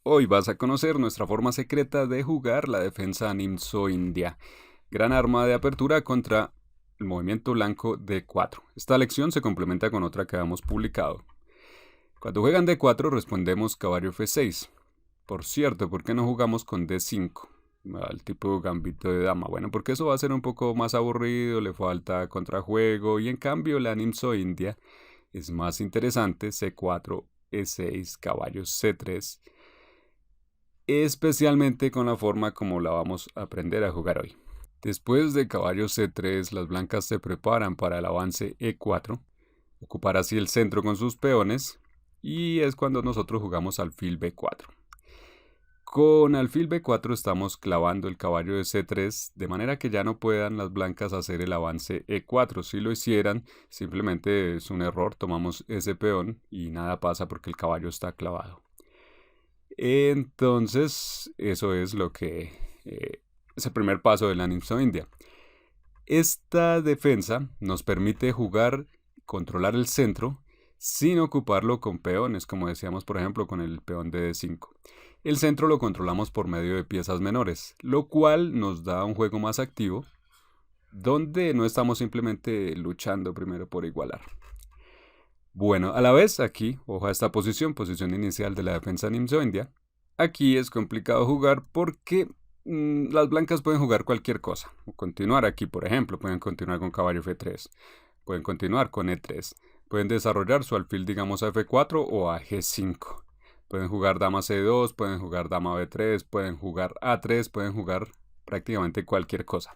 Hoy vas a conocer nuestra forma secreta de jugar la defensa Nimzo India, gran arma de apertura contra el movimiento blanco D4. Esta lección se complementa con otra que hemos publicado. Cuando juegan D4 respondemos caballo F6. Por cierto, ¿por qué no jugamos con D5? Al tipo gambito de dama. Bueno, porque eso va a ser un poco más aburrido, le falta contrajuego y en cambio la Nimzo India es más interesante, C4, E6, caballo C3, especialmente con la forma como la vamos a aprender a jugar hoy. Después de caballo C3, las blancas se preparan para el avance E4, ocupar así el centro con sus peones, y es cuando nosotros jugamos alfil B4. Con alfil B4 estamos clavando el caballo de C3, de manera que ya no puedan las blancas hacer el avance E4. Si lo hicieran, simplemente es un error, tomamos ese peón y nada pasa porque el caballo está clavado. Entonces, eso es lo que es el primer paso de la Nimzo India. Esta defensa nos permite jugar, controlar el centro, sin ocuparlo con peones, como decíamos por ejemplo con el peón de D5. El centro lo controlamos por medio de piezas menores, lo cual nos da un juego más activo, donde no estamos simplemente luchando primero por igualar. Bueno, a la vez aquí, ojo a esta posición inicial de la defensa Nimzo India. Aquí es complicado jugar porque las blancas pueden jugar cualquier cosa. O continuar aquí, por ejemplo, pueden continuar con caballo F3, pueden continuar con E3, pueden desarrollar su alfil, digamos, a F4 o a G5. Pueden jugar dama C2, pueden jugar dama B3, pueden jugar A3, pueden jugar prácticamente cualquier cosa.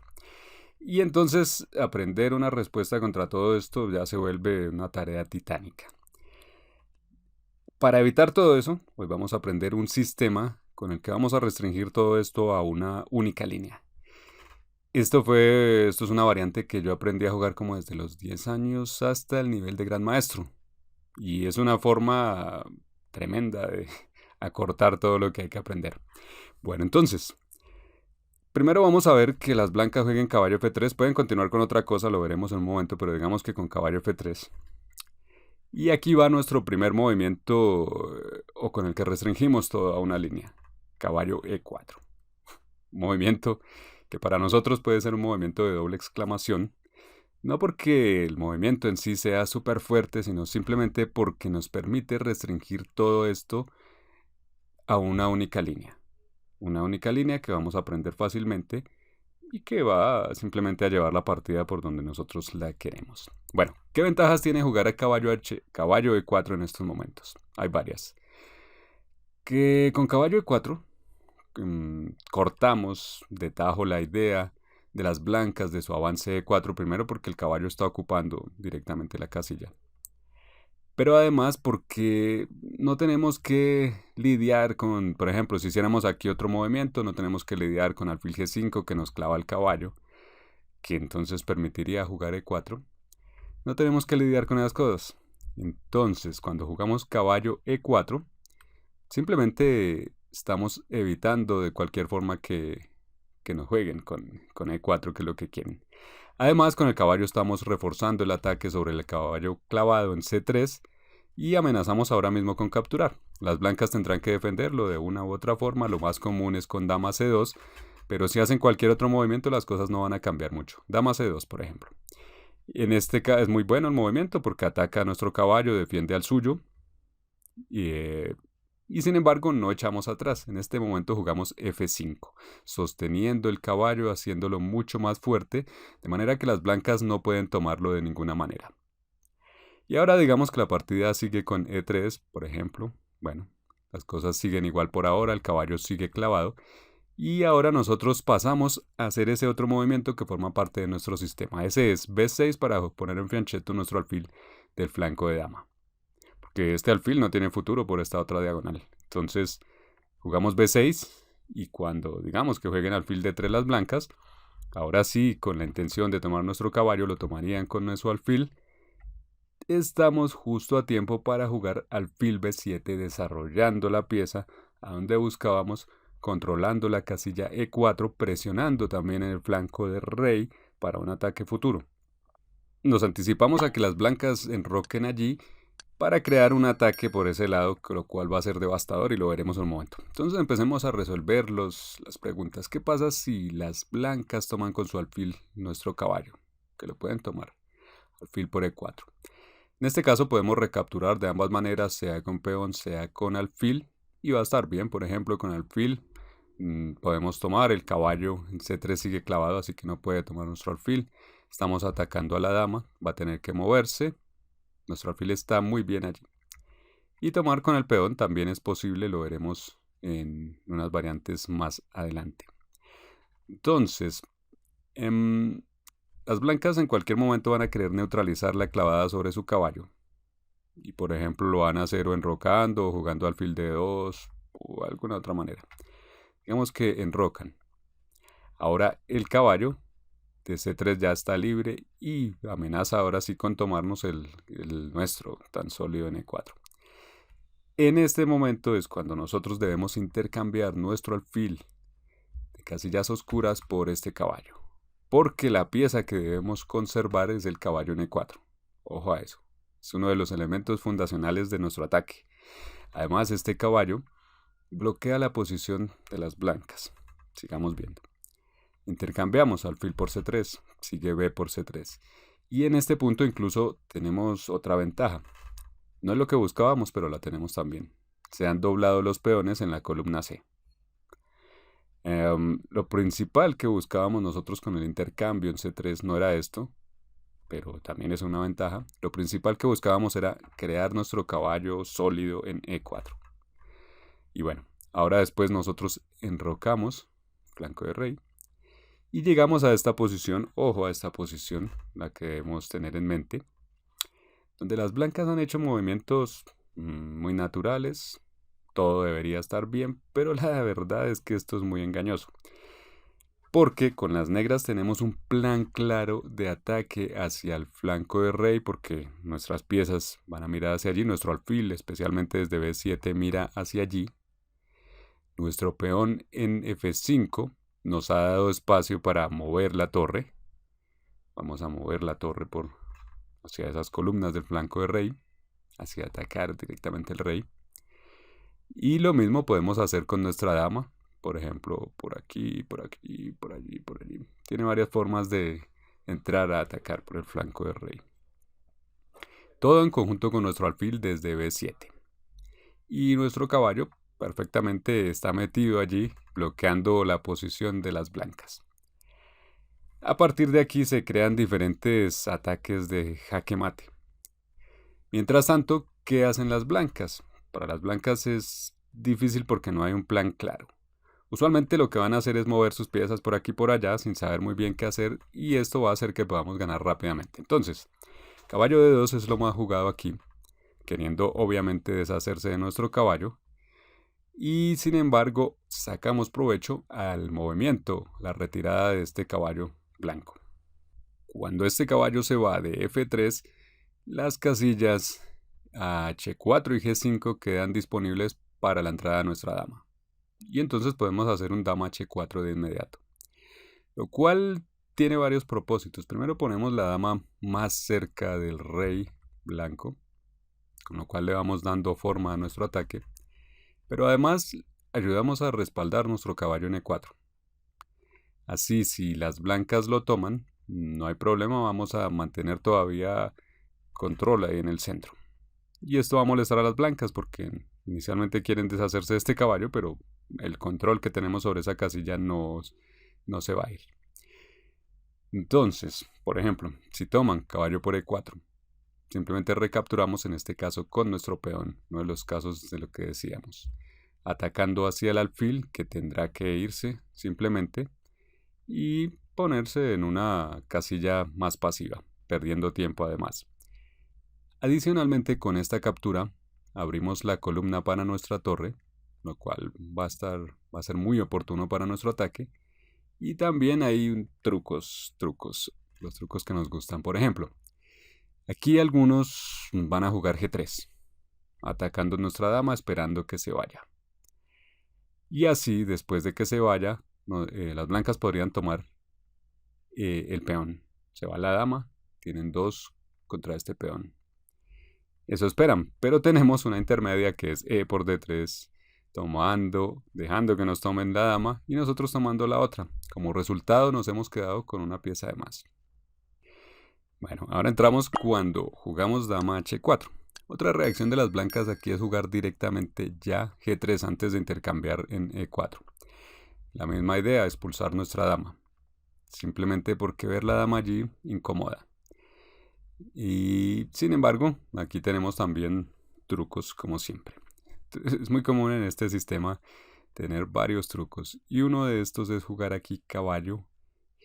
Y entonces aprender una respuesta contra todo esto ya se vuelve una tarea titánica. Para evitar todo eso, hoy vamos a aprender un sistema con el que vamos a restringir todo esto a una única línea. Esto es una variante que yo aprendí a jugar como desde los 10 años hasta el nivel de gran maestro. Y es una forma tremenda de acortar todo lo que hay que aprender. Bueno, entonces, primero vamos a ver que las blancas jueguen caballo F3. Pueden continuar con otra cosa, lo veremos en un momento, pero digamos que con caballo F3. Y aquí va nuestro primer movimiento, o con el que restringimos toda una línea. Caballo E4. Movimiento que para nosotros puede ser un movimiento de doble exclamación. No porque el movimiento en sí sea súper fuerte, sino simplemente porque nos permite restringir todo esto a una única línea. Una única línea que vamos a aprender fácilmente y que va simplemente a llevar la partida por donde nosotros la queremos. Bueno, ¿qué ventajas tiene jugar a caballo E4 en estos momentos? Hay varias. Que con caballo E4 cortamos de tajo la idea de las blancas de su avance E4, primero porque el caballo está ocupando directamente la casilla, pero además porque no tenemos que lidiar con, por ejemplo, si hiciéramos aquí otro movimiento, no tenemos que lidiar con alfil G5 que nos clava el caballo, que entonces permitiría jugar E4. No tenemos que lidiar con esas cosas. Entonces, cuando jugamos caballo E4, simplemente estamos evitando de cualquier forma que nos jueguen con E4, que es lo que quieren. Además, con el caballo estamos reforzando el ataque sobre el caballo clavado en C3 y amenazamos ahora mismo con capturar. Las blancas tendrán que defenderlo de una u otra forma, lo más común es con dama C2, pero si hacen cualquier otro movimiento las cosas no van a cambiar mucho. Dama C2, por ejemplo. En este caso es muy bueno el movimiento porque ataca a nuestro caballo, defiende al suyo y sin embargo no echamos atrás. En este momento jugamos F5, sosteniendo el caballo, haciéndolo mucho más fuerte, de manera que las blancas no pueden tomarlo de ninguna manera. Y ahora digamos que la partida sigue con E3, por ejemplo. Bueno, las cosas siguen igual por ahora, el caballo sigue clavado. Y ahora nosotros pasamos a hacer ese otro movimiento que forma parte de nuestro sistema. Ese es B6 para poner en fianchetto nuestro alfil del flanco de dama. Porque este alfil no tiene futuro por esta otra diagonal. Entonces jugamos B6 y cuando digamos que jueguen alfil D3 las blancas, ahora sí, con la intención de tomar nuestro caballo, lo tomarían con nuestro alfil. Estamos justo a tiempo para jugar alfil B7 desarrollando la pieza a donde buscábamos, controlando la casilla E4, presionando también en el flanco de rey para un ataque futuro. Nos anticipamos a que las blancas enroquen allí para crear un ataque por ese lado, lo cual va a ser devastador y lo veremos en un momento. Entonces empecemos a resolver las preguntas. ¿Qué pasa si las blancas toman con su alfil nuestro caballo? Que lo pueden tomar. Alfil por E4. En este caso podemos recapturar de ambas maneras, sea con peón, sea con alfil, y va a estar bien. Por ejemplo, con alfil podemos tomar, el caballo en C3 sigue clavado, así que no puede tomar nuestro alfil. Estamos atacando a la dama, va a tener que moverse. Nuestro alfil está muy bien allí. Y tomar con el peón también es posible, lo veremos en unas variantes más adelante. Entonces, las blancas en cualquier momento van a querer neutralizar la clavada sobre su caballo. Y por ejemplo lo van a hacer o enrocando o jugando alfil de 2 o alguna otra manera. Digamos que enrocan. Ahora el caballo de C3 ya está libre y amenaza ahora sí con tomarnos el nuestro tan sólido en E4. En este momento es cuando nosotros debemos intercambiar nuestro alfil de casillas oscuras por este caballo, porque la pieza que debemos conservar es el caballo en E4. Ojo a eso, es uno de los elementos fundacionales de nuestro ataque. Además, este caballo bloquea la posición de las blancas. Sigamos viendo. Intercambiamos alfil por C3, sigue B por C3. Y en este punto incluso tenemos otra ventaja. No es lo que buscábamos, pero la tenemos también. Se han doblado los peones en la columna C. Lo principal que buscábamos nosotros con el intercambio en C3 no era esto, pero también es una ventaja. Lo principal que buscábamos era crear nuestro caballo sólido en E4. Y bueno, ahora después nosotros enrocamos flanco de rey y llegamos a esta posición, ojo a esta posición, la que debemos tener en mente, donde las blancas han hecho movimientos muy naturales, todo debería estar bien, pero la verdad es que esto es muy engañoso. Porque con las negras tenemos un plan claro de ataque hacia el flanco de rey, porque nuestras piezas van a mirar hacia allí, nuestro alfil, especialmente desde B7, mira hacia allí. Nuestro peón en F5 nos ha dado espacio para mover la torre. Vamos a mover la torre hacia esas columnas del flanco de rey, hacia atacar directamente el rey. Y lo mismo podemos hacer con nuestra dama. Por ejemplo, por aquí, por aquí, por allí, por allí. Tiene varias formas de entrar a atacar por el flanco del rey. Todo en conjunto con nuestro alfil desde B7. Y nuestro caballo perfectamente está metido allí, bloqueando la posición de las blancas. A partir de aquí se crean diferentes ataques de jaque mate. Mientras tanto, ¿qué hacen las blancas? Para las blancas es difícil porque no hay un plan claro. Usualmente lo que van a hacer es mover sus piezas por aquí y por allá sin saber muy bien qué hacer, y esto va a hacer que podamos ganar rápidamente. Entonces, caballo de 2 es lo más jugado aquí, queriendo obviamente deshacerse de nuestro caballo, y sin embargo sacamos provecho al movimiento, la retirada de este caballo blanco. Cuando este caballo se va de F3, las casillas H4 y G5 quedan disponibles para la entrada de nuestra dama. Y entonces podemos hacer un dama H4 de inmediato, lo cual tiene varios propósitos. Primero ponemos la dama más cerca del rey blanco, con lo cual le vamos dando forma a nuestro ataque, pero además ayudamos a respaldar nuestro caballo en E4. Así, si las blancas lo toman, no hay problema, vamos a mantener todavía control ahí en el centro. Y esto va a molestar a las blancas porque inicialmente quieren deshacerse de este caballo, pero el control que tenemos sobre esa casilla no se va a ir. Entonces, por ejemplo, si toman caballo por E4, simplemente recapturamos en este caso con nuestro peón, uno de los casos de lo que decíamos, atacando hacia el alfil, que tendrá que irse simplemente y ponerse en una casilla más pasiva, perdiendo tiempo además. Adicionalmente, con esta captura abrimos la columna para nuestra torre, lo cual va a ser muy oportuno para nuestro ataque. Y también hay trucos, los trucos que nos gustan. Por ejemplo, aquí algunos van a jugar G3, atacando nuestra dama esperando que se vaya. Y así, después de que se vaya, las blancas podrían tomar el peón. Se va la dama, tienen 2 contra este peón. Eso esperan, pero tenemos una intermedia que es E por D3, dejando que nos tomen la dama y nosotros tomando la otra. Como resultado nos hemos quedado con una pieza de más. Bueno, ahora entramos cuando jugamos dama H4. Otra reacción de las blancas aquí es jugar directamente ya G3 antes de intercambiar en E4. La misma idea, expulsar nuestra dama. Simplemente porque ver la dama allí incomoda. Y sin embargo, aquí tenemos también trucos como siempre. Es muy común en este sistema tener varios trucos y uno de estos es jugar aquí caballo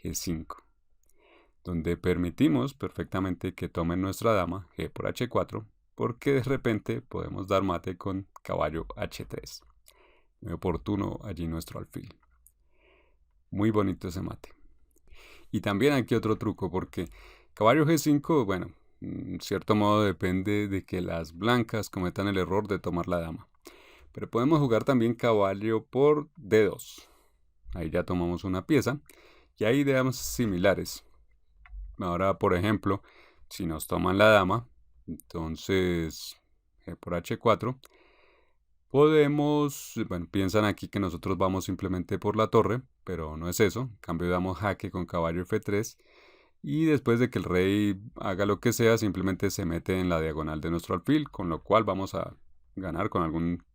G5, donde permitimos perfectamente que tomen nuestra dama G por H4 porque de repente podemos dar mate con caballo H3. Muy oportuno allí nuestro alfil. Muy bonito ese mate. Y también aquí otro truco porque caballo G5, bueno, en cierto modo depende de que las blancas cometan el error de tomar la dama. Pero podemos jugar también caballo por D2. Ahí ya tomamos una pieza y hay ideas similares. Ahora, por ejemplo, si nos toman la dama, entonces G por H4, podemos, bueno, piensan aquí que nosotros vamos simplemente por la torre, pero no es eso. En cambio damos jaque con caballo F3 y después de que el rey haga lo que sea, simplemente se mete en la diagonal de nuestro alfil, con lo cual vamos a ganar con algún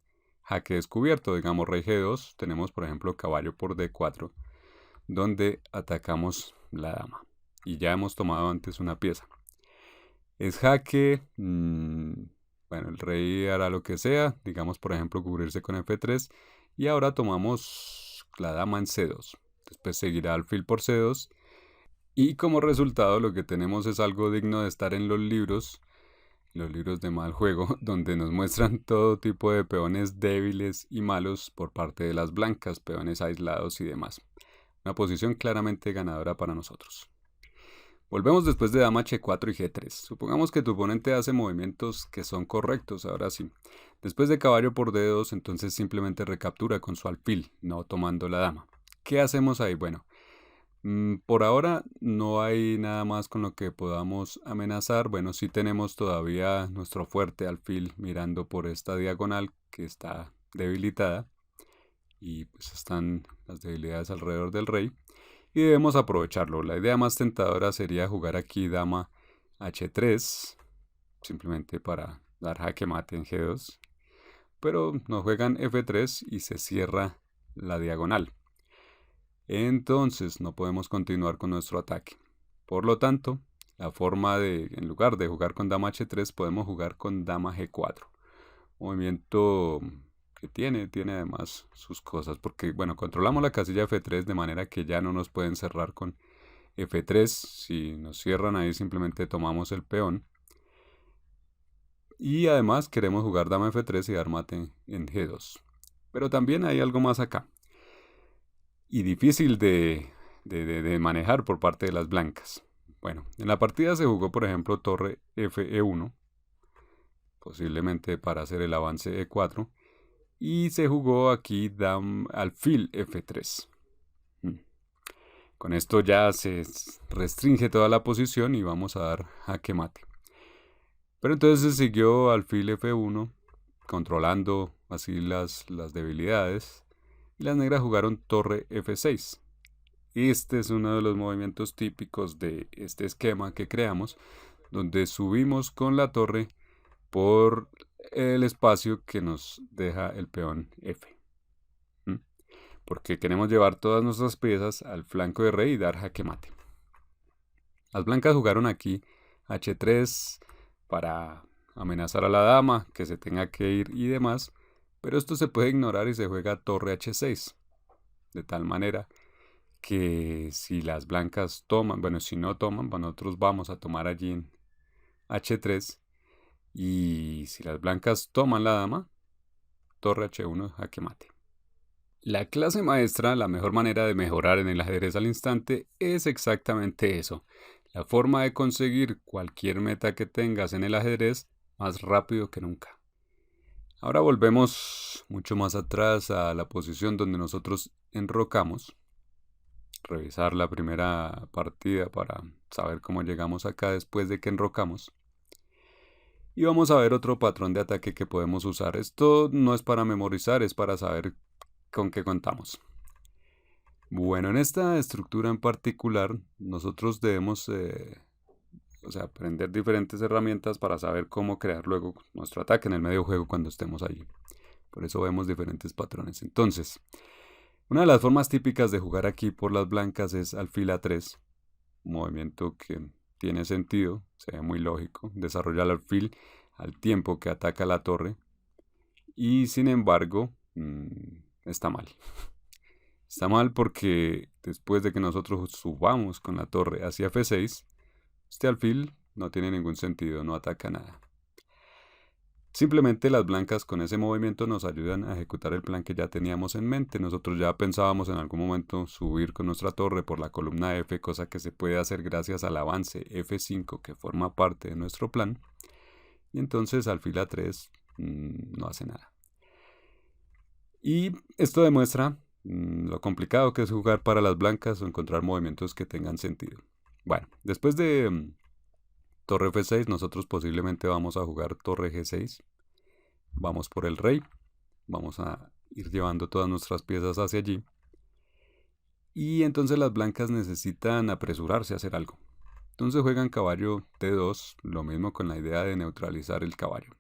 jaque descubierto. Digamos rey G2, tenemos por ejemplo caballo por D4, donde atacamos la dama. Y ya hemos tomado antes una pieza. Es jaque, bueno, el rey hará lo que sea, digamos por ejemplo cubrirse con F3, y ahora tomamos la dama en C2. Después seguirá alfil por C2, y como resultado lo que tenemos es algo digno de estar en los libros de mal juego, donde nos muestran todo tipo de peones débiles y malos por parte de las blancas, peones aislados y demás. Una posición claramente ganadora para nosotros. Volvemos después de dama H4 y G3. Supongamos que tu oponente hace movimientos que son correctos, ahora sí. Después de caballo por D2, entonces simplemente recaptura con su alfil, no tomando la dama. ¿Qué hacemos ahí? Bueno, por ahora no hay nada más con lo que podamos amenazar. Bueno, sí tenemos todavía nuestro fuerte alfil mirando por esta diagonal que está debilitada. Y pues están las debilidades alrededor del rey. Y debemos aprovecharlo. La idea más tentadora sería jugar aquí dama H3, simplemente para dar jaque mate en G2. Pero nos juegan F3 y se cierra la diagonal. Entonces no podemos continuar con nuestro ataque. Por lo tanto, la forma de, en lugar de jugar con dama H3, podemos jugar con dama G4. Movimiento que tiene además sus cosas, porque bueno, controlamos la casilla F3 de manera que ya no nos pueden cerrar con F3. Si nos cierran ahí simplemente tomamos el peón. Y además queremos jugar dama F3 y dar mate en G2. Pero también hay algo más acá. Y difícil de manejar por parte de las blancas. Bueno, en la partida se jugó por ejemplo torre FE1, posiblemente para hacer el avance E4. Y se jugó aquí alfil F3. Con esto ya se restringe toda la posición y vamos a dar jaque mate. Pero entonces se siguió alfil F1, controlando así las debilidades. Y las negras jugaron torre F6. Este es uno de los movimientos típicos de este esquema que creamos, donde subimos con la torre por el espacio que nos deja el peón F. Porque queremos llevar todas nuestras piezas al flanco de rey y dar jaque mate. Las blancas jugaron aquí H3 para amenazar a la dama, que se tenga que ir y demás, pero esto se puede ignorar y se juega torre H6, de tal manera que si las blancas toman, bueno, si no toman, nosotros vamos a tomar allí en H3, y si las blancas toman la dama, torre H1, jaque mate. La clase maestra, la mejor manera de mejorar en el ajedrez al instante, es exactamente eso. La forma de conseguir cualquier meta que tengas en el ajedrez más rápido que nunca. Ahora volvemos mucho más atrás a la posición donde nosotros enrocamos. Revisar la primera partida para saber cómo llegamos acá después de que enrocamos. Y vamos a ver otro patrón de ataque que podemos usar. Esto no es para memorizar, es para saber con qué contamos. Bueno, en esta estructura en particular, nosotros debemos aprender diferentes herramientas para saber cómo crear luego nuestro ataque en el medio juego cuando estemos allí. Por eso vemos diferentes patrones. Entonces, una de las formas típicas de jugar aquí por las blancas es alfil A3, un movimiento que tiene sentido, se ve muy lógico, desarrolla el alfil al tiempo que ataca la torre y sin embargo está mal. Está mal porque después de que nosotros subamos con la torre hacia F6, este alfil no tiene ningún sentido, no ataca nada. Simplemente las blancas con ese movimiento nos ayudan a ejecutar el plan que ya teníamos en mente. Nosotros ya pensábamos en algún momento subir con nuestra torre por la columna F, cosa que se puede hacer gracias al avance F5 que forma parte de nuestro plan. Y entonces alfil A3 no hace nada. Y esto demuestra lo complicado que es jugar para las blancas o encontrar movimientos que tengan sentido. Bueno, después de torre F6, nosotros posiblemente vamos a jugar torre G6. Vamos por el rey. Vamos a ir llevando todas nuestras piezas hacia allí. Y entonces las blancas necesitan apresurarse a hacer algo. Entonces juegan caballo T2, lo mismo con la idea de neutralizar el caballo.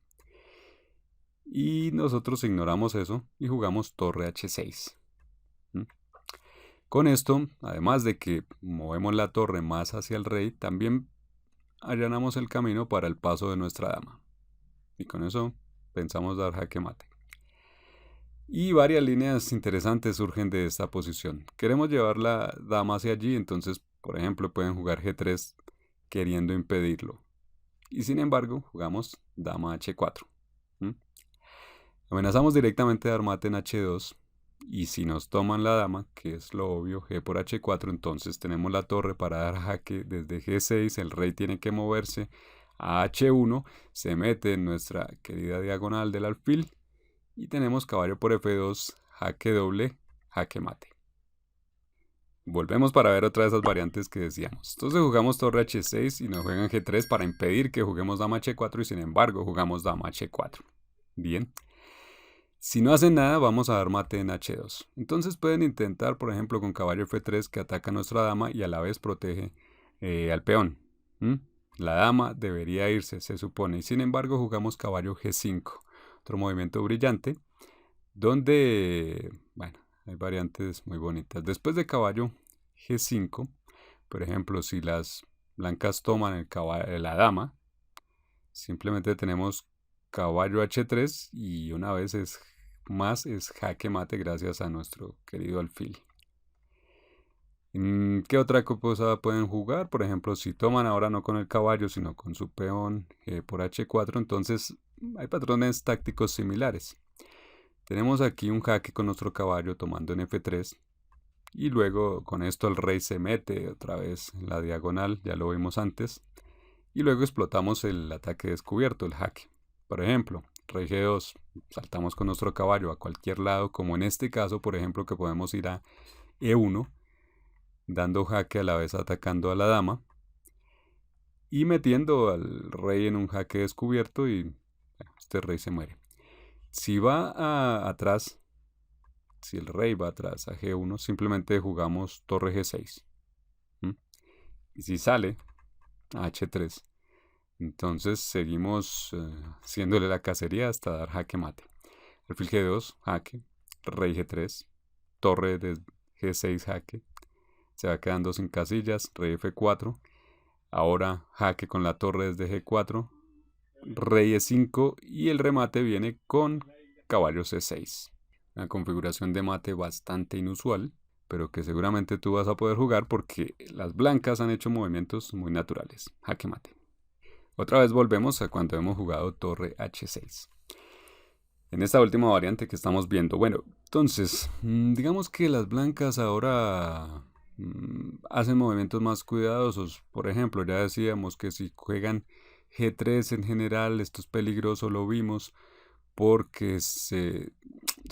Y nosotros ignoramos eso y jugamos torre H6. Con esto, además de que movemos la torre más hacia el rey, también allanamos el camino para el paso de nuestra dama. Y con eso pensamos dar jaque mate. Y varias líneas interesantes surgen de esta posición. Queremos llevar la dama hacia allí, entonces, por ejemplo, pueden jugar G3 queriendo impedirlo. Y sin embargo, jugamos dama H4. Amenazamos directamente dar mate en H2. Y si nos toman la dama, que es lo obvio, G por H4, entonces tenemos la torre para dar jaque desde G6, el rey tiene que moverse a H1, se mete en nuestra querida diagonal del alfil y tenemos caballo por F2, jaque doble, jaque mate. Volvemos para ver otra de esas variantes que decíamos. Entonces jugamos torre H6 y nos juegan G3 para impedir que juguemos dama H4 y sin embargo jugamos dama H4. Bien. Si no hacen nada, vamos a dar mate en H2. Entonces pueden intentar, por ejemplo, con caballo F3 que ataca a nuestra dama y a la vez protege al peón. La dama debería irse, se supone. Y sin embargo, jugamos caballo G5. Otro movimiento brillante, donde, bueno, hay variantes muy bonitas. Después de caballo G5, por ejemplo, si las blancas toman la dama, simplemente tenemos caballo H3 y una vez es jaque mate gracias a nuestro querido alfil. ¿Qué otra cosa pueden jugar? Por ejemplo, si toman ahora no con el caballo sino con su peón por H4, entonces hay patrones tácticos similares. Tenemos aquí un jaque con nuestro caballo tomando en F3 y luego con esto el rey se mete otra vez en la diagonal, ya lo vimos antes, y luego explotamos el ataque descubierto, el jaque. Por ejemplo, rey G2, saltamos con nuestro caballo a cualquier lado, como en este caso, por ejemplo, que podemos ir a E1, dando jaque a la vez atacando a la dama, y metiendo al rey en un jaque descubierto y este rey se muere. Si va atrás, si el rey va atrás a G1, simplemente jugamos torre G6. Y si sale a H3, entonces seguimos haciéndole la cacería hasta dar jaque mate. Alfil G2, jaque. Rey G3, torre de G6, jaque. Se va quedando sin casillas. Rey F4. Ahora jaque con la torre desde G4. Rey E5 y el remate viene con caballo C6. Una configuración de mate bastante inusual, pero que seguramente tú vas a poder jugar porque las blancas han hecho movimientos muy naturales. Jaque mate. Otra vez volvemos a cuando hemos jugado torre H6. En esta última variante que estamos viendo. Bueno, entonces, digamos que las blancas ahora hacen movimientos más cuidadosos. Por ejemplo, ya decíamos que si juegan G3 en general, esto es peligroso, lo vimos, porque se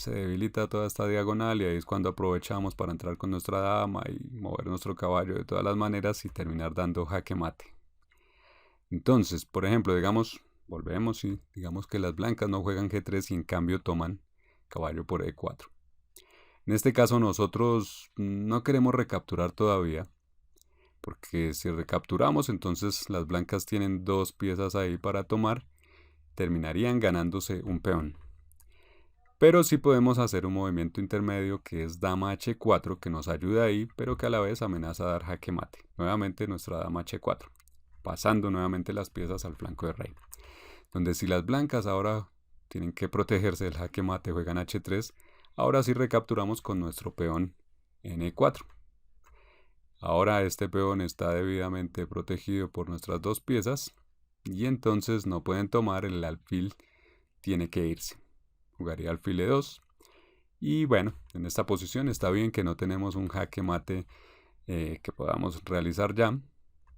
debilita toda esta diagonal y ahí es cuando aprovechamos para entrar con nuestra dama y mover nuestro caballo de todas las maneras y terminar dando jaque mate. Entonces, por ejemplo, digamos, volvemos y digamos que las blancas no juegan G3 y en cambio toman caballo por E4. En este caso nosotros no queremos recapturar todavía, porque si recapturamos entonces las blancas tienen dos piezas ahí para tomar, terminarían ganándose un peón. Pero sí podemos hacer un movimiento intermedio que es dama H4 que nos ayuda ahí, pero que a la vez amenaza a dar jaque mate. Nuevamente nuestra dama H4, pasando nuevamente las piezas al flanco de rey. Donde si las blancas ahora tienen que protegerse del jaque mate, juegan H3, ahora sí recapturamos con nuestro peón en E4. Ahora este peón está debidamente protegido por nuestras dos piezas y entonces no pueden tomar, el alfil tiene que irse. Jugaría alfil E2 y bueno, en esta posición está bien que no tenemos un jaque mate que podamos realizar ya.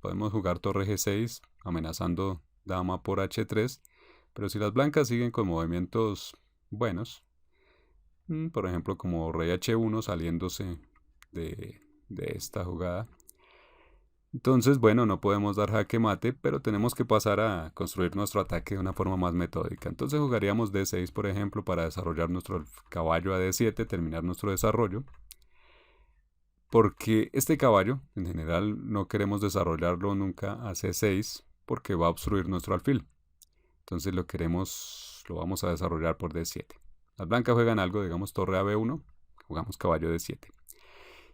Podemos jugar torre G6 amenazando dama por H3, pero si las blancas siguen con movimientos buenos, por ejemplo como rey H1 saliéndose de esta jugada, entonces bueno, no podemos dar jaque mate, pero tenemos que pasar a construir nuestro ataque de una forma más metódica. Entonces jugaríamos D6 por ejemplo para desarrollar nuestro caballo a D7, terminar nuestro desarrollo. Porque este caballo, en general, no queremos desarrollarlo nunca a C6 porque va a obstruir nuestro alfil. Entonces lo vamos a desarrollar por D7. Las blancas juegan algo, digamos torre a B1, jugamos caballo D7.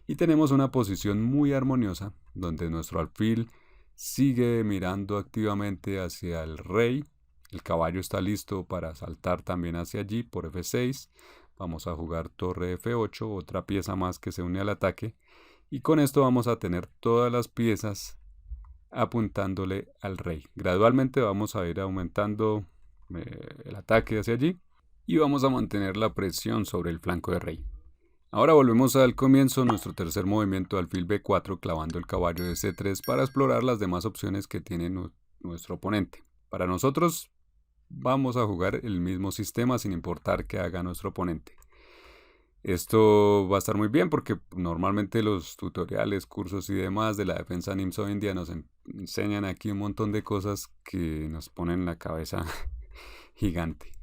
Y tenemos una posición muy armoniosa donde nuestro alfil sigue mirando activamente hacia el rey. El caballo está listo para saltar también hacia allí por F6. Vamos a jugar torre F8, otra pieza más que se une al ataque. Y con esto vamos a tener todas las piezas apuntándole al rey. Gradualmente vamos a ir aumentando el ataque hacia allí y vamos a mantener la presión sobre el flanco de rey. Ahora volvemos al comienzo, nuestro tercer movimiento, alfil B4, clavando el caballo de C3 para explorar las demás opciones que tiene nuestro oponente. Para nosotros vamos a jugar el mismo sistema sin importar qué haga nuestro oponente. Esto va a estar muy bien porque normalmente los tutoriales, cursos y demás de la defensa NIMS hoy en día nos enseñan aquí un montón de cosas que nos ponen la cabeza gigante.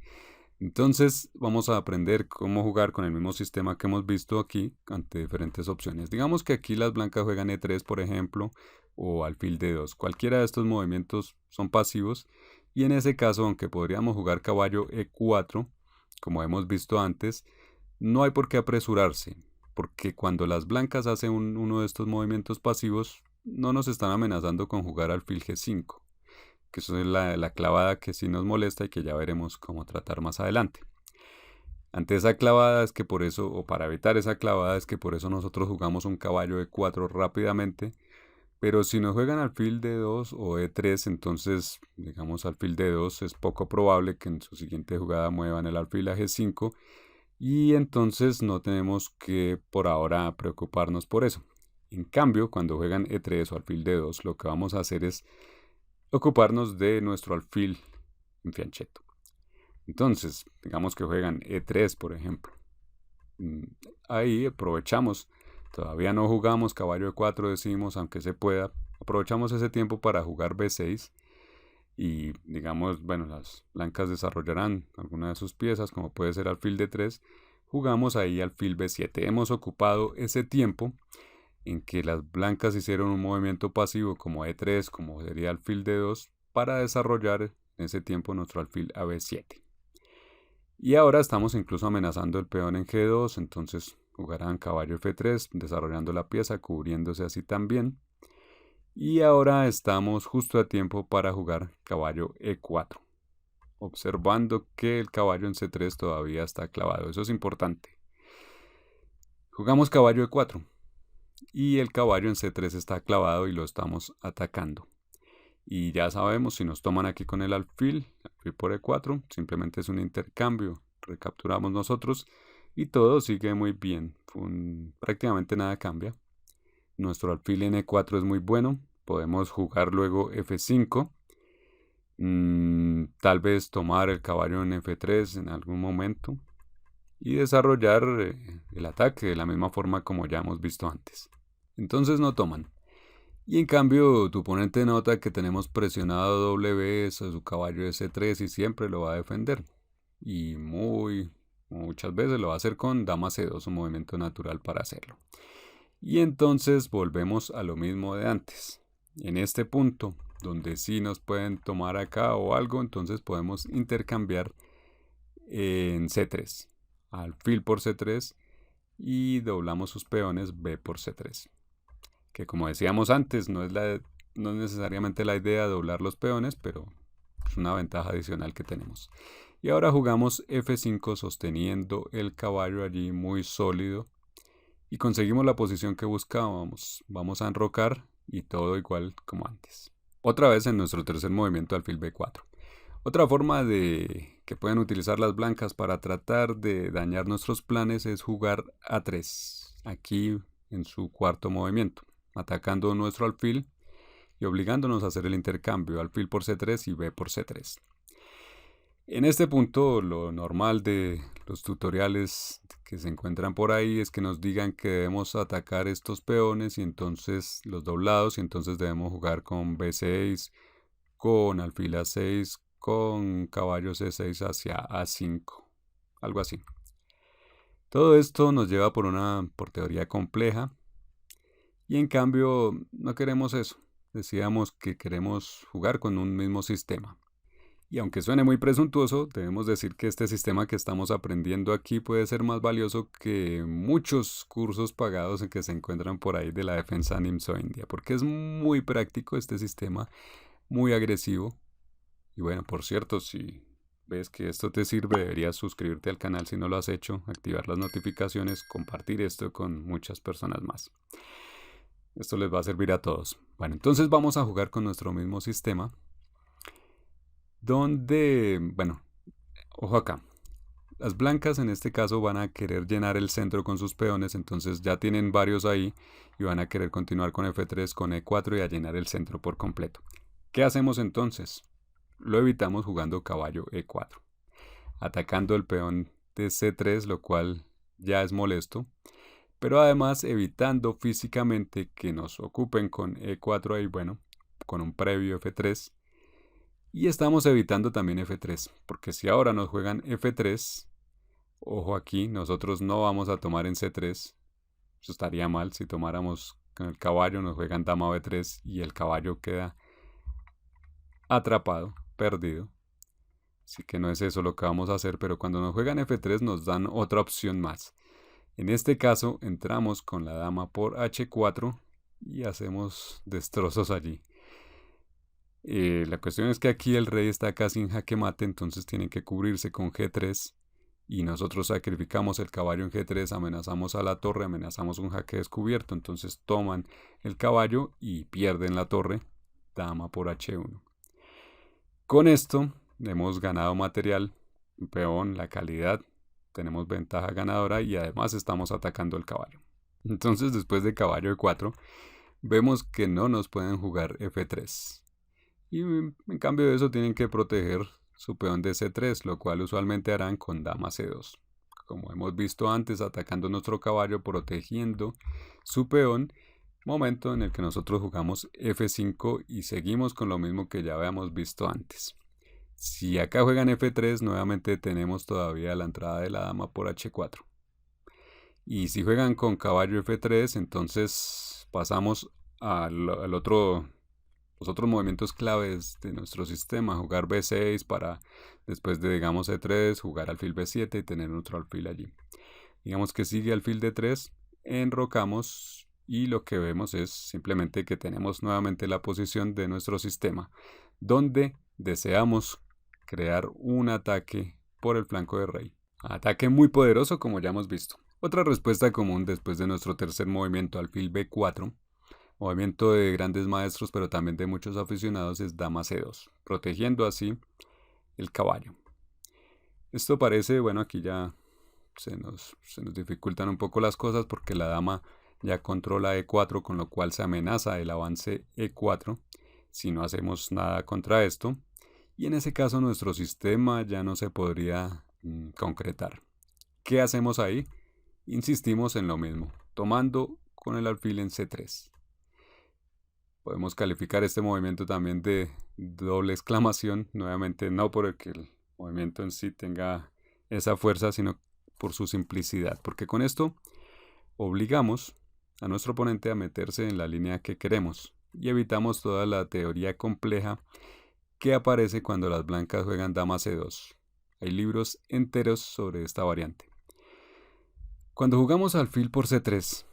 Entonces vamos a aprender cómo jugar con el mismo sistema que hemos visto aquí ante diferentes opciones. Digamos que aquí las blancas juegan E3 por ejemplo o alfil D2. Cualquiera de estos movimientos son pasivos y en ese caso, aunque podríamos jugar caballo E4 como hemos visto antes, no hay por qué apresurarse, porque cuando las blancas hacen uno de estos movimientos pasivos, no nos están amenazando con jugar alfil G5, que eso es la clavada que sí nos molesta y que ya veremos cómo tratar más adelante. Ante esa clavada es que por eso, o para evitar esa clavada es que por eso nosotros jugamos un caballo E4 rápidamente, pero si nos juegan alfil D2 o E3, entonces digamos alfil D2 es poco probable que en su siguiente jugada muevan el alfil a G5 y entonces no tenemos que por ahora preocuparnos por eso. En cambio, cuando juegan E3 o alfil D2, lo que vamos a hacer es ocuparnos de nuestro alfil en fianchetto. Entonces, digamos que juegan E3, por ejemplo. Ahí aprovechamos, todavía no jugamos caballo E4, decimos, aunque se pueda, aprovechamos ese tiempo para jugar B6 y digamos, bueno, las blancas desarrollarán alguna de sus piezas, como puede ser alfil D3, jugamos ahí alfil B7. Hemos ocupado ese tiempo en que las blancas hicieron un movimiento pasivo como E3, como sería alfil D2, para desarrollar en ese tiempo nuestro alfil a B7. Y ahora estamos incluso amenazando el peón en G2, entonces jugarán caballo F3, desarrollando la pieza, cubriéndose así también. Y ahora estamos justo a tiempo para jugar caballo E4, observando que el caballo en C3 todavía está clavado. Eso es importante. Jugamos caballo E4 y el caballo en C3 está clavado y lo estamos atacando. Y ya sabemos, si nos toman aquí con el alfil por E4, simplemente es un intercambio. Recapturamos nosotros y todo sigue muy bien. Prácticamente nada cambia. Nuestro alfil en E4 es muy bueno. Podemos jugar luego F5. Tal vez tomar el caballo en F3 en algún momento. Y desarrollar el ataque de la misma forma como ya hemos visto antes. Entonces no toman. Y en cambio, tu oponente nota que tenemos presionado W, su caballo de C3 y siempre lo va a defender. Y muchas veces lo va a hacer con dama C2, un movimiento natural para hacerlo. Y entonces volvemos a lo mismo de antes. En este punto, donde sí nos pueden tomar acá o algo, entonces podemos intercambiar en C3. Alfil por C3 y doblamos sus peones B por C3. Que como decíamos antes, no es necesariamente la idea doblar los peones, pero es una ventaja adicional que tenemos. Y ahora jugamos F5 sosteniendo el caballo allí muy sólido. Y conseguimos la posición que buscábamos. Vamos a enrocar y todo igual como antes. Otra vez en nuestro tercer movimiento alfil B4. Otra forma de que pueden utilizar las blancas para tratar de dañar nuestros planes es jugar A3. Aquí en su cuarto movimiento. Atacando nuestro alfil y obligándonos a hacer el intercambio alfil por C3 y B por C3. En este punto, lo normal de los tutoriales que se encuentran por ahí es que nos digan que debemos atacar estos peones y entonces los doblados y entonces debemos jugar con B6, con alfil A6, con caballo C6 hacia A5, algo así. Todo esto nos lleva por teoría compleja y en cambio no queremos eso. Decíamos que queremos jugar con un mismo sistema. Y aunque suene muy presuntuoso, debemos decir que este sistema que estamos aprendiendo aquí puede ser más valioso que muchos cursos pagados en que se encuentran por ahí de la defensa Nimzo India, porque es muy práctico este sistema, muy agresivo. Y bueno, por cierto, si ves que esto te sirve, deberías suscribirte al canal si no lo has hecho, activar las notificaciones, compartir esto con muchas personas más. Esto les va a servir a todos. Bueno, entonces vamos a jugar con nuestro mismo sistema donde, bueno, ojo acá, las blancas en este caso van a querer llenar el centro con sus peones, entonces ya tienen varios ahí y van a querer continuar con F3, con E4 y a llenar el centro por completo. ¿Qué hacemos entonces? Lo evitamos jugando caballo E4, atacando el peón de C3, lo cual ya es molesto, pero además evitando físicamente que nos ocupen con E4 ahí, bueno, con un previo F3. Y estamos evitando también F3, porque si ahora nos juegan F3, ojo aquí, nosotros no vamos a tomar en C3. Eso estaría mal si tomáramos con el caballo, nos juegan dama B3 y el caballo queda atrapado, perdido. Así que no es eso lo que vamos a hacer, pero cuando nos juegan F3 nos dan otra opción más. En este caso entramos con la dama por H4 y hacemos destrozos allí. La cuestión es que aquí el rey está casi en jaque mate, entonces tienen que cubrirse con G3 y nosotros sacrificamos el caballo en G3, amenazamos a la torre, amenazamos un jaque descubierto, entonces toman el caballo y pierden la torre, dama por H1. Con esto hemos ganado material, peón, la calidad, tenemos ventaja ganadora y además estamos atacando el caballo. Entonces después de caballo E4 vemos que no nos pueden jugar F3. Y en cambio de eso tienen que proteger su peón de C3, lo cual usualmente harán con dama C2. Como hemos visto antes, atacando nuestro caballo, protegiendo su peón, momento en el que nosotros jugamos F5 y seguimos con lo mismo que ya habíamos visto antes. Si acá juegan F3, nuevamente tenemos todavía la entrada de la dama por H4. Y si juegan con caballo F3, entonces pasamos al otro... Los otros movimientos claves de nuestro sistema, jugar B6 para después de, digamos, E3, jugar alfil B7 y tener otro alfil allí. Digamos que sigue alfil D3, enrocamos y lo que vemos es simplemente que tenemos nuevamente la posición de nuestro sistema, donde deseamos crear un ataque por el flanco de rey. Ataque muy poderoso como ya hemos visto. Otra respuesta común después de nuestro tercer movimiento alfil B4, movimiento de grandes maestros, pero también de muchos aficionados, es dama C2, protegiendo así el caballo. Esto parece, bueno, aquí ya se nos dificultan un poco las cosas porque la dama ya controla E4, con lo cual se amenaza el avance E4 si no hacemos nada contra esto. Y en ese caso nuestro sistema ya no se podría concretar. ¿Qué hacemos ahí? Insistimos en lo mismo, tomando con el alfil en C3. Podemos calificar este movimiento también de doble exclamación. Nuevamente no porque el movimiento en sí tenga esa fuerza, sino por su simplicidad. Porque con esto obligamos a nuestro oponente a meterse en la línea que queremos y evitamos toda la teoría compleja que aparece cuando las blancas juegan dama c2. Hay libros enteros sobre esta variante. Cuando jugamos alfil por c3,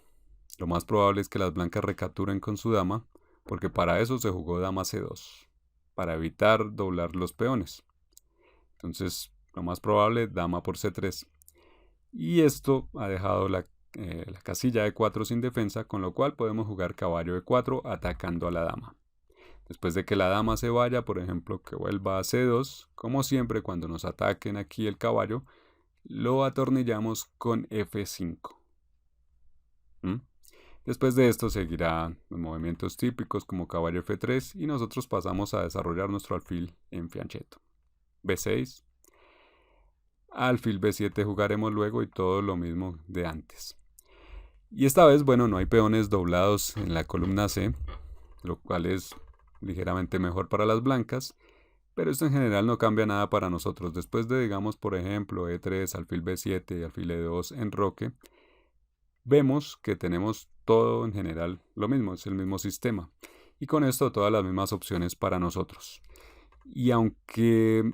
lo más probable es que las blancas recapturen con su dama, porque para eso se jugó dama c2, para evitar doblar los peones. Entonces, lo más probable, dama por c3. Y esto ha dejado la casilla de 4 sin defensa, con lo cual podemos jugar caballo de 4 atacando a la dama. Después de que la dama se vaya, por ejemplo, que vuelva a c2, como siempre cuando nos ataquen aquí el caballo, lo atornillamos con f5. Después de esto seguirán los movimientos típicos como caballo f3 y nosotros pasamos a desarrollar nuestro alfil en fianchetto. b6, alfil b7 jugaremos luego y todo lo mismo de antes. Y esta vez, bueno, no hay peones doblados en la columna C, lo cual es ligeramente mejor para las blancas, pero esto en general no cambia nada para nosotros. Después de, digamos, por ejemplo, e3, alfil b7 y alfil e2 en roque, vemos que tenemos todo en general lo mismo, es el mismo sistema. Y con esto todas las mismas opciones para nosotros. Y aunque,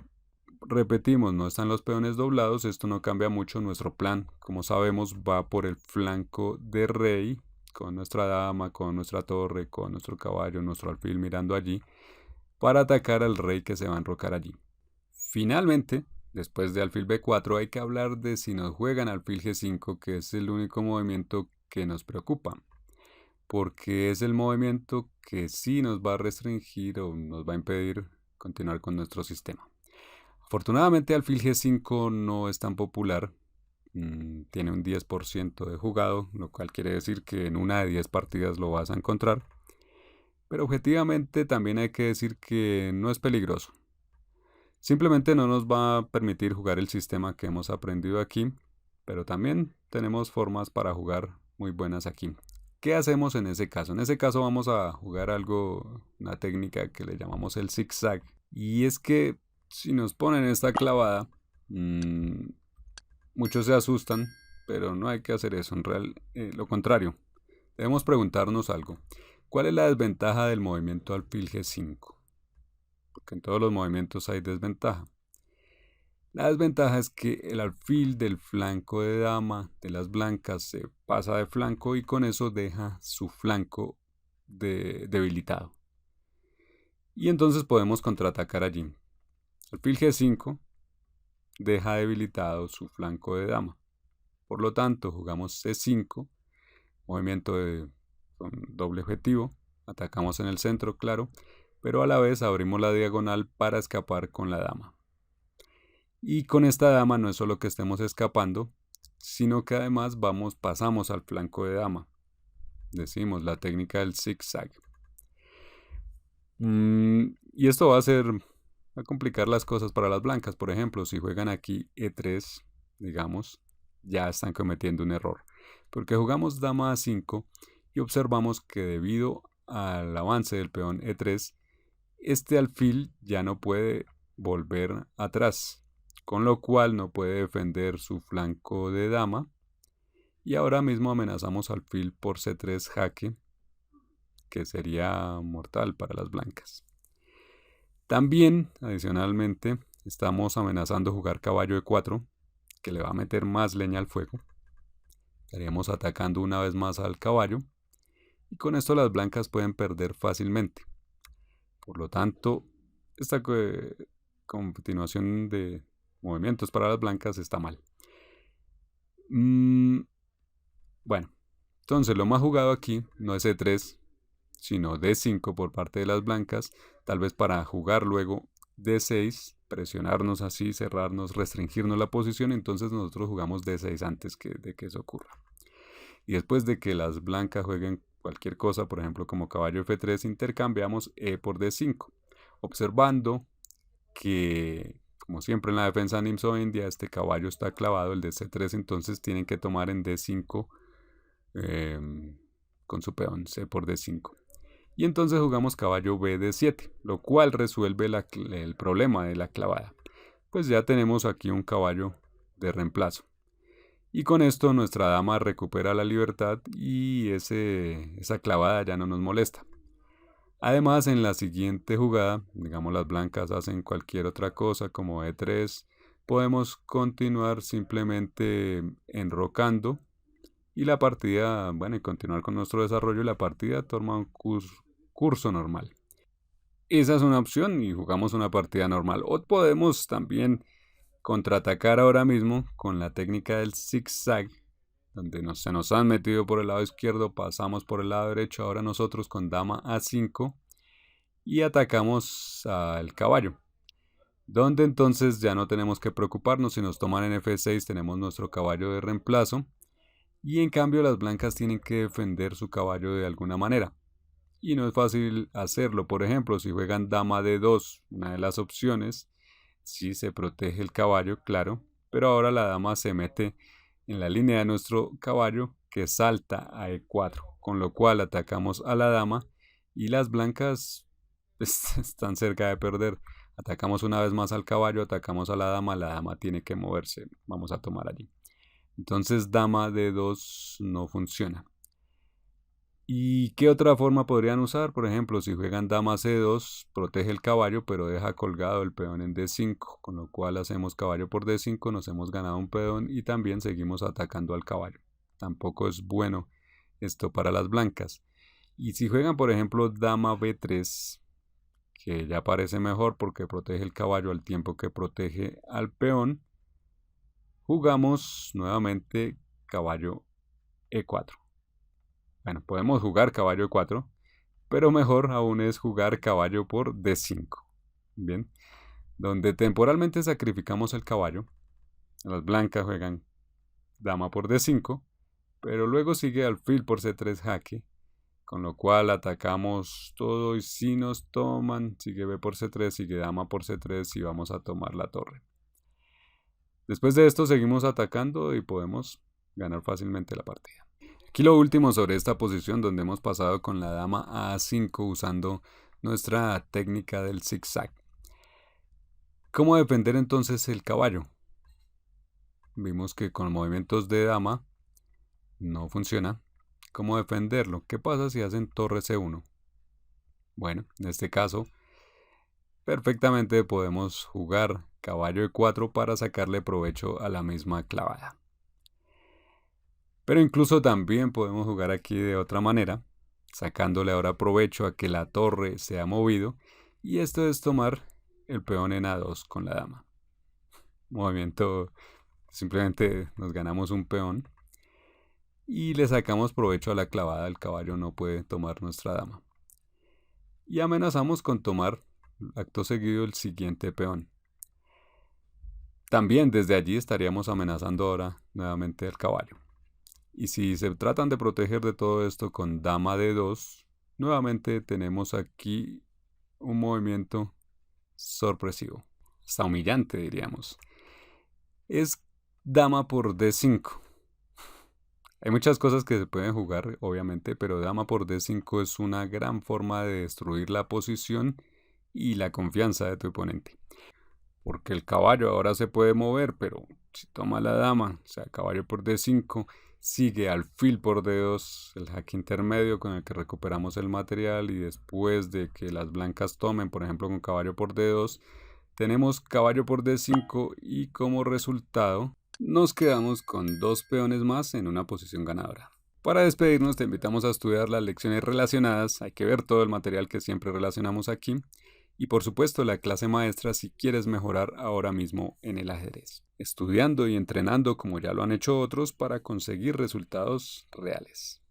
repetimos, no están los peones doblados, esto no cambia mucho nuestro plan. Como sabemos, va por el flanco de rey, con nuestra dama, con nuestra torre, con nuestro caballo, nuestro alfil mirando allí, para atacar al rey que se va a enrocar allí. Finalmente, después de alfil b4 hay que hablar de si nos juegan alfil g5, que es el único movimiento que nos preocupa, porque es el movimiento que sí nos va a restringir o nos va a impedir continuar con nuestro sistema. Afortunadamente alfil g5 no es tan popular, tiene un 10% de jugado, lo cual quiere decir que en una de 10 partidas lo vas a encontrar, pero objetivamente también hay que decir que no es peligroso. Simplemente no nos va a permitir jugar el sistema que hemos aprendido aquí, pero también tenemos formas para jugar muy buenas aquí. ¿Qué hacemos en ese caso? En ese caso vamos a jugar una técnica que le llamamos el zigzag. Y es que si nos ponen esta clavada, muchos se asustan, pero no hay que hacer eso. En real, lo contrario, debemos preguntarnos algo. ¿Cuál es la desventaja del movimiento alfil g5? Porque en todos los movimientos hay desventaja. La desventaja es que el alfil del flanco de dama de las blancas se pasa de flanco y con eso deja su flanco debilitado. Y entonces podemos contraatacar allí. Alfil g5 deja debilitado su flanco de dama. Por lo tanto, jugamos c5, movimiento con doble objetivo. Atacamos en el centro, claro, pero a la vez abrimos la diagonal para escapar con la dama. Y con esta dama no es solo que estemos escapando, sino que además pasamos al flanco de dama. Decimos la técnica del zigzag. Y esto va a complicar las cosas para las blancas. Por ejemplo, si juegan aquí e3, digamos, ya están cometiendo un error. Porque jugamos dama a5 y observamos que debido al avance del peón e3, este alfil ya no puede volver atrás, con lo cual no puede defender su flanco de dama. Y ahora mismo amenazamos alfil por c3 jaque, que sería mortal para las blancas. También, adicionalmente, estamos amenazando jugar caballo e4, que le va a meter más leña al fuego. Estaríamos atacando una vez más al caballo, y con esto las blancas pueden perder fácilmente. Por lo tanto, esta continuación de movimientos para las blancas está mal. Bueno, entonces lo más jugado aquí no es e3, sino d5 por parte de las blancas, tal vez para jugar luego d6, presionarnos así, cerrarnos, restringirnos la posición, entonces nosotros jugamos d6 antes de que eso ocurra. Y después de que las blancas jueguen cualquier cosa, por ejemplo como caballo f3, intercambiamos e por d5, observando que, como siempre en la defensa Nimzo India, este caballo está clavado, el de c3, entonces tienen que tomar en d5 con su peón c por d5. Y entonces jugamos caballo B de 7, lo cual resuelve el problema de la clavada. Pues ya tenemos aquí un caballo de reemplazo. Y con esto nuestra dama recupera la libertad y esa clavada ya no nos molesta. Además, en la siguiente jugada, digamos las blancas hacen cualquier otra cosa como E3, podemos continuar simplemente enrocando y la partida, bueno, y continuar con nuestro desarrollo y la partida toma un curso normal. Esa es una opción y jugamos una partida normal. O podemos también contraatacar ahora mismo con la técnica del zigzag, donde se nos han metido por el lado izquierdo, pasamos por el lado derecho, ahora nosotros con dama A5 y atacamos al caballo, donde entonces ya no tenemos que preocuparnos. Si nos toman en F6 tenemos nuestro caballo de reemplazo y en cambio las blancas tienen que defender su caballo de alguna manera. Y no es fácil hacerlo. Por ejemplo, si juegan dama D2, una de las opciones, sí se protege el caballo, claro, pero ahora la dama se mete en la línea de nuestro caballo que salta a E4, con lo cual atacamos a la dama y las blancas están cerca de perder. Atacamos una vez más al caballo, atacamos a la dama tiene que moverse, vamos a tomar allí. Entonces dama D2 no funciona. ¿Y qué otra forma podrían usar? Por ejemplo, si juegan dama C2, protege el caballo, pero deja colgado el peón en D5, con lo cual hacemos caballo por D5, nos hemos ganado un peón y también seguimos atacando al caballo. Tampoco es bueno esto para las blancas. Y si juegan, por ejemplo, dama B3, que ya parece mejor porque protege el caballo al tiempo que protege al peón, jugamos nuevamente caballo E4. Bueno, podemos jugar caballo E4, pero mejor aún es jugar caballo por D5. Bien, donde temporalmente sacrificamos el caballo. Las blancas juegan dama por D5, pero luego sigue alfil por C3 jaque, con lo cual atacamos todo y si nos toman, sigue B por C3, sigue dama por C3 y vamos a tomar la torre. Después de esto seguimos atacando y podemos ganar fácilmente la partida. Aquí lo último sobre esta posición donde hemos pasado con la dama a A5 usando nuestra técnica del zigzag. ¿Cómo defender entonces el caballo? Vimos que con movimientos de dama no funciona. ¿Cómo defenderlo? ¿Qué pasa si hacen torre C1? Bueno, en este caso perfectamente podemos jugar caballo E4 para sacarle provecho a la misma clavada. Pero incluso también podemos jugar aquí de otra manera, sacándole ahora provecho a que la torre se ha movido, y esto es tomar el peón en A2 con la dama. Movimiento, simplemente nos ganamos un peón y le sacamos provecho a la clavada, el caballo no puede tomar nuestra dama. Y amenazamos con tomar acto seguido el siguiente peón. También desde allí estaríamos amenazando ahora nuevamente al caballo. Y si se tratan de proteger de todo esto con dama D2, nuevamente tenemos aquí un movimiento sorpresivo, hasta humillante diríamos. Es dama por D5. Hay muchas cosas que se pueden jugar, obviamente, pero dama por D5 es una gran forma de destruir la posición y la confianza de tu oponente. Porque el caballo ahora se puede mover, pero si toma la dama, o sea, caballo por D5, sigue alfil por D2, el jaque intermedio con el que recuperamos el material, y después de que las blancas tomen, por ejemplo con caballo por D2, tenemos caballo por D5 y como resultado nos quedamos con dos peones más en una posición ganadora. Para despedirnos te invitamos a estudiar las lecciones relacionadas, hay que ver todo el material que siempre relacionamos aquí, y por supuesto la clase maestra si quieres mejorar ahora mismo en el ajedrez, estudiando y entrenando como ya lo han hecho otros para conseguir resultados reales.